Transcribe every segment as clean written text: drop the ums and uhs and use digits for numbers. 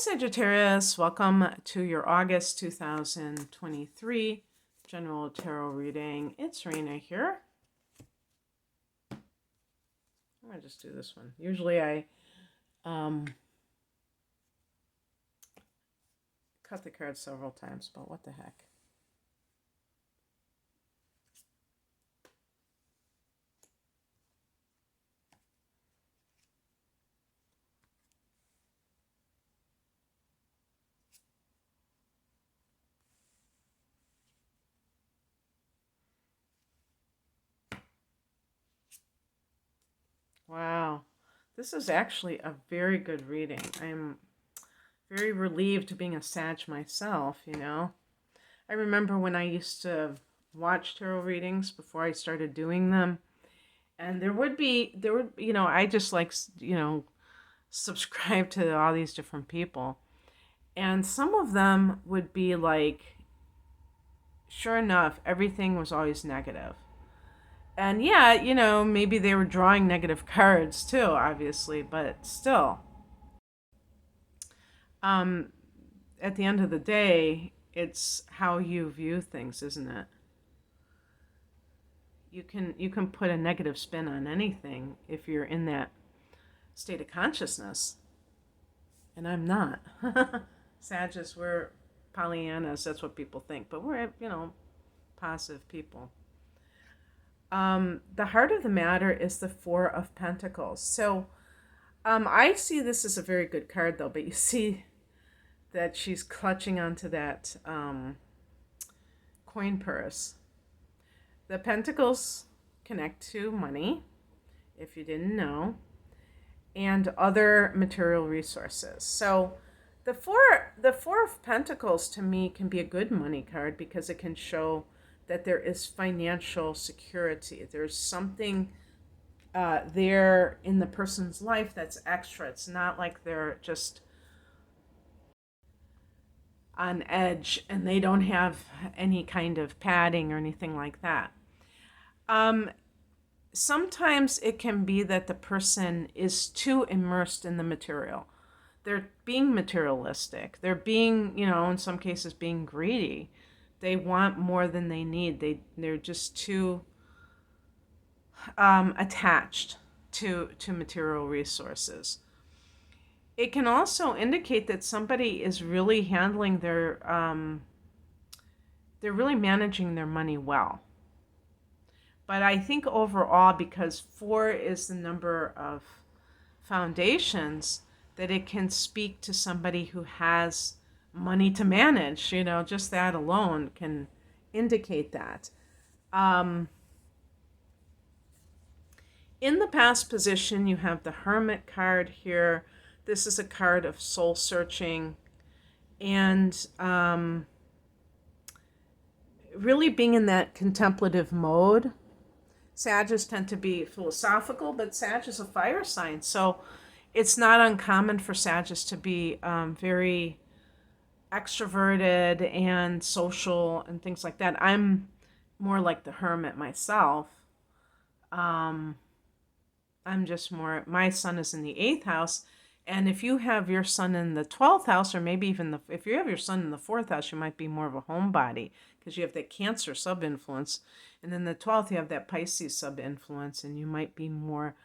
Sagittarius, welcome to your August 2023 general tarot reading. It's Rena here. I'm going to just do this one. Usually I cut the cards several times, but what the heck. Wow, this is actually a very good reading. I'm very relieved being a Sag myself, you know. I remember when I used to watch tarot readings before I started doing them, and there would, I just subscribe to all these different people. And some of them would be like, sure enough, everything was always negative. And yeah, maybe they were drawing negative cards too, obviously, but still. Um, at the end of the day, it's how you view things, isn't it? You can put a negative spin on anything if you're in that state of consciousness. And I'm not. Sagittarius, we're Pollyannas, that's what people think, but we're, positive people. The heart of the matter is the Four of Pentacles. So I see this as a very good card, though, but you see that she's clutching onto that coin purse. The Pentacles connect to money, if you didn't know, and other material resources. So the four of Pentacles to me can be a good money card because it can show that there is financial security. There's something there in the person's life that's extra. It's not like they're just on edge and they don't have any kind of padding or anything like that. Sometimes it can be that the person is too immersed in the material. They're being materialistic. They're being, in some cases, being greedy. They want more than they need. They're just too attached to material resources. It can also indicate that somebody is really handling they're really managing their money well. But I think overall, because 4 is the number of foundations, that it can speak to somebody who has money to manage. Just that alone can indicate that. In the past position, you have the Hermit card here. This is a card of soul searching and really being in that contemplative mode. Sagittarius tend to be philosophical, but Sag is a fire sign. So it's not uncommon for Sagittarius to be very extroverted and social and things like that. I'm more like the Hermit myself. I'm just more, my sun is in the 8th house. And if you have your sun in the 12th house, or maybe even if you have your sun in the 4th house, you might be more of a homebody because you have that Cancer sub-influence. And then the 12th, you have that Pisces sub-influence, and you might be more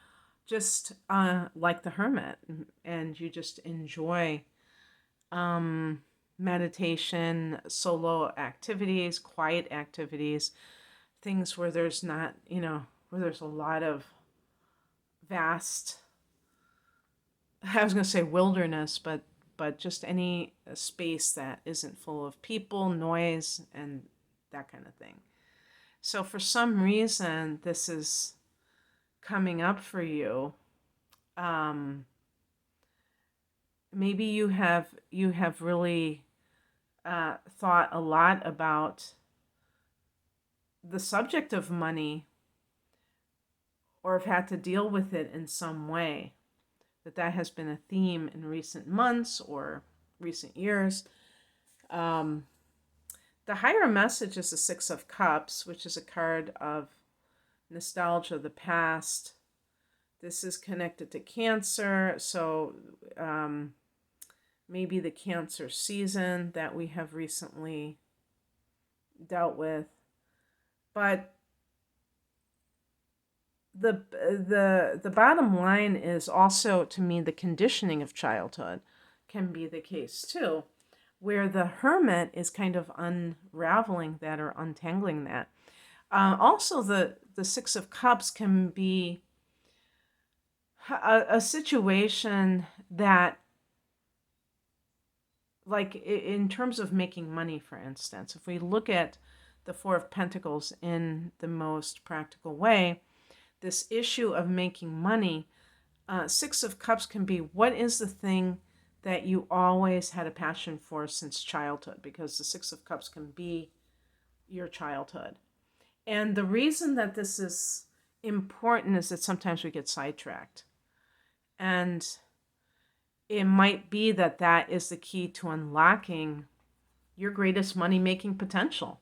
just like the Hermit, and you just enjoy meditation, solo activities, quiet activities, things where there's not, where there's a lot of vast, I was going to say wilderness, but just any space that isn't full of people, noise, and that kind of thing. So for some reason, this is coming up for you. Maybe you have really thought a lot about the subject of money, or have had to deal with it in some way. That has been a theme in recent months or recent years. The higher message is the 6 of Cups, which is a card of nostalgia of the past. This is connected to Cancer, so maybe the Cancer season that we have recently dealt with. But the bottom line is also, to me, the conditioning of childhood can be the case too, where the hermit is kind of unraveling that or untangling that. Also, the Six of Cups can be a situation that, like in terms of making money, for instance, if we look at the Four of Pentacles in the most practical way, this issue of making money, Six of Cups can be, what is the thing that you always had a passion for since childhood? Because the Six of Cups can be your childhood. And the reason that this is important is that sometimes we get sidetracked. And it might be that that is the key to unlocking your greatest money-making potential.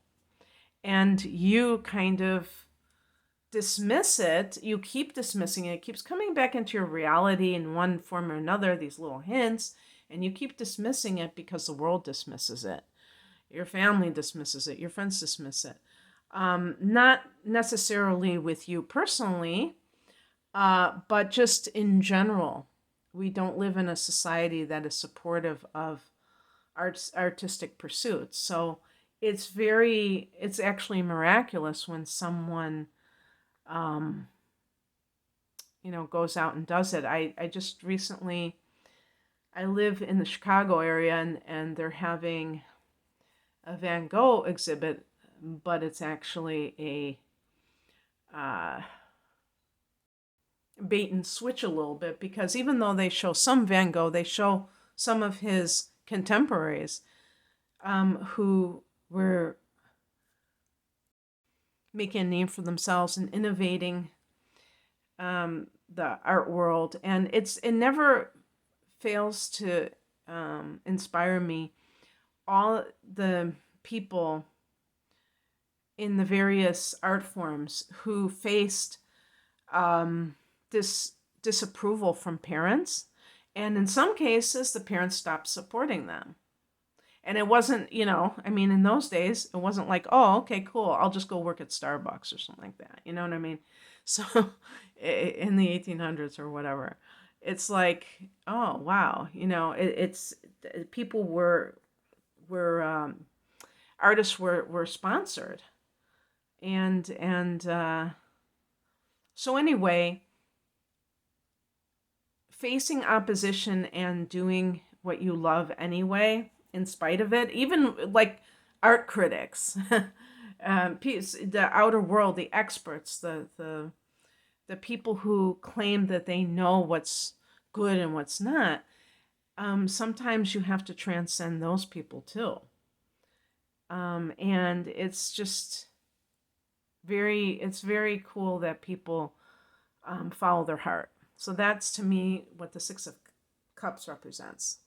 And you kind of dismiss it, you keep dismissing it, it keeps coming back into your reality in one form or another, these little hints, and you keep dismissing it because the world dismisses it. Your family dismisses it, your friends dismiss it. Not necessarily with you personally, but just in general. We don't live in a society that is supportive of artistic pursuits. So it's actually miraculous when someone, goes out and does it. I just recently, I live in the Chicago area, and they're having a Van Gogh exhibit, but it's actually a bait and switch a little bit, because even though they show some Van Gogh, they show some of his contemporaries who were making a name for themselves and innovating the art world. And it never fails to inspire me. All the people in the various art forms who faced this disapproval from parents, and in some cases the parents stopped supporting them. And it wasn't, in those days it wasn't like, oh, okay, cool, I'll just go work at Starbucks or something like that, you know what I mean? So in the 1800s or whatever, it's like, oh wow, it's people were artists were sponsored, and so anyway, facing opposition and doing what you love anyway, in spite of it, even like art critics, the outer world, the experts, the people who claim that they know what's good and what's not, sometimes you have to transcend those people too. And it's just it's very cool that people follow their heart. So that's, to me, what the Six of Cups represents.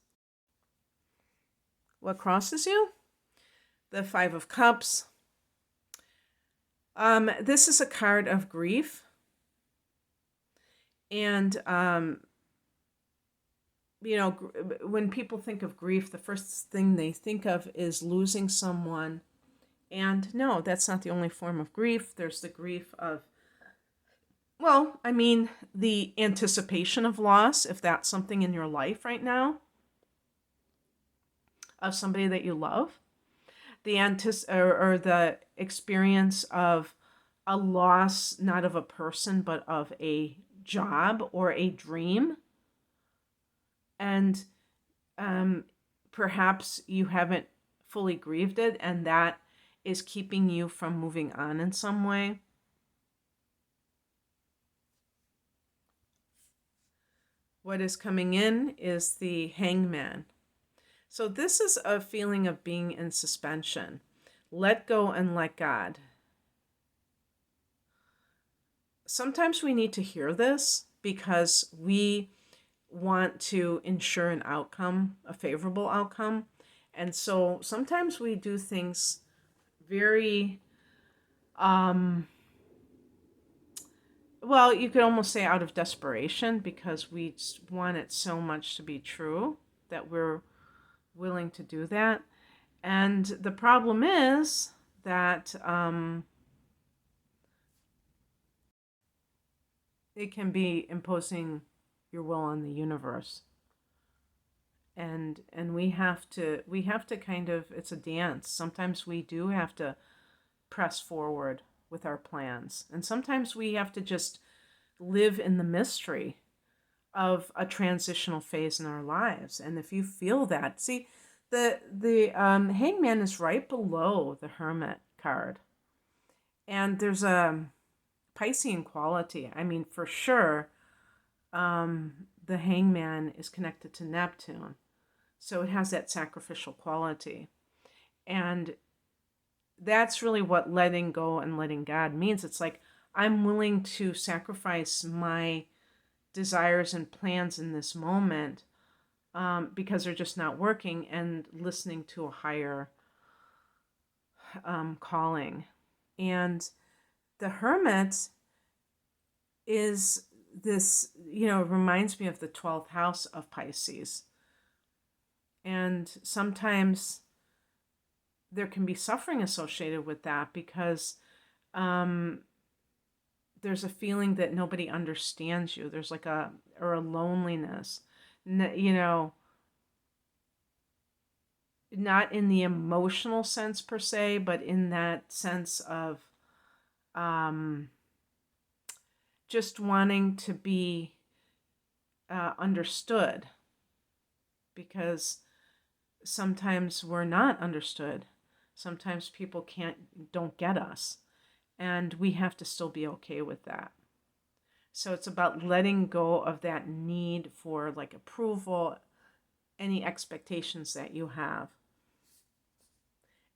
What crosses you? The Five of Cups. This is a card of grief. And, when people think of grief, the first thing they think of is losing someone. And no, that's not the only form of grief. There's the grief of, the anticipation of loss, if that's something in your life right now, of somebody that you love. The or the experience of a loss, not of a person, but of a job or a dream. And perhaps you haven't fully grieved it, and that is keeping you from moving on in some way. What is coming in is the Hangman. So this is a feeling of being in suspension. Let go and let God. Sometimes we need to hear this because we want to ensure an outcome, a favorable outcome. And so sometimes we do things very, you could almost say out of desperation, because we want it so much to be true that we're willing to do that. And the problem is that it can be imposing your will on the universe. And we have to kind of, it's a dance. Sometimes we do have to press forward with our plans. And sometimes we have to just live in the mystery of a transitional phase in our lives. And if you feel that, see, the hangman is right below the hermit card. And there's a Piscean quality. I mean, for sure, the hangman is connected to Neptune. So it has that sacrificial quality. And that's really what letting go and letting God means. It's like, I'm willing to sacrifice my desires and plans in this moment because they're just not working, and listening to a higher calling. And the hermit is this, reminds me of the 12th house of Pisces. And sometimes there can be suffering associated with that because there's a feeling that nobody understands you. There's like a loneliness, not in the emotional sense per se, but in that sense of just wanting to be understood, because sometimes we're not understood. Sometimes people don't get us, and we have to still be okay with that. So it's about letting go of that need for like approval, any expectations that you have.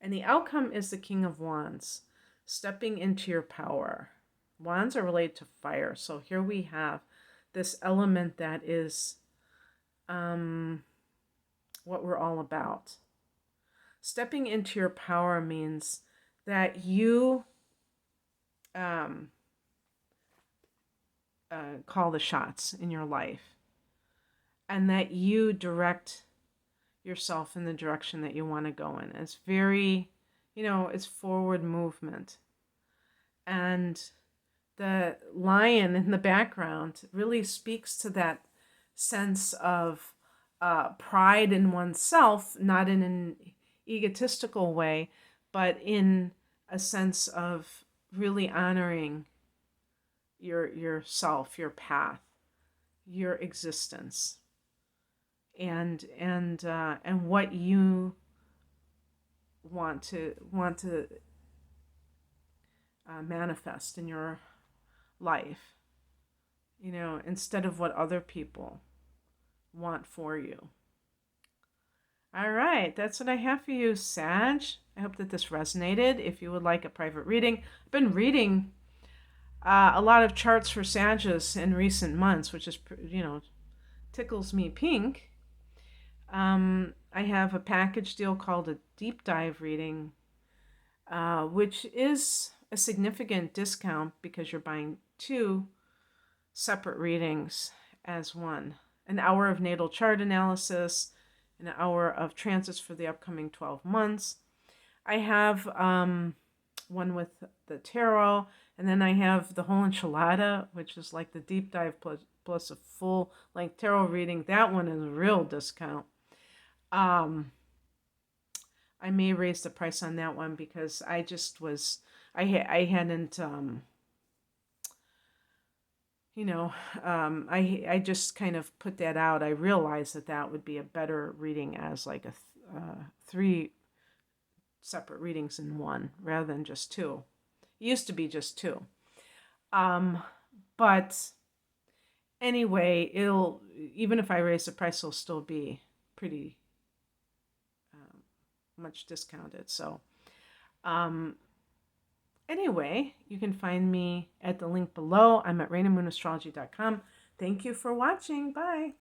And the outcome is the King of Wands, stepping into your power. Wands are related to fire. So here we have this element that is what we're all about. Stepping into your power means that you call the shots in your life, and that you direct yourself in the direction that you want to go in. It's very, it's forward movement. And the lion in the background really speaks to that sense of pride in oneself, not in an egotistical way, but in a sense of really honoring yourself, your path, your existence, and what you want to manifest in your life, instead of what other people want for you. All right, that's what I have for you, Sag. I hope that this resonated. If you would like a private reading, I've been reading a lot of charts for Sages in recent months, which is, tickles me pink. I have a package deal called a deep dive reading, which is a significant discount because you're buying 2 separate readings as one. An hour of natal chart analysis, an hour of transits for the upcoming 12 months. I have one with the tarot, and then I have the whole enchilada, which is like the deep dive plus a full-length tarot reading. That one is a real discount. I may raise the price on that one because I just was, I hadn't, I just kind of put that out. I realized that would be a better reading as like a 3 separate readings in one rather than just 2. It used to be just 2. But anyway, even if I raise the price, it'll still be pretty much discounted. So anyway, you can find me at the link below. I'm at rainamoonastrology.com. Thank you for watching. Bye.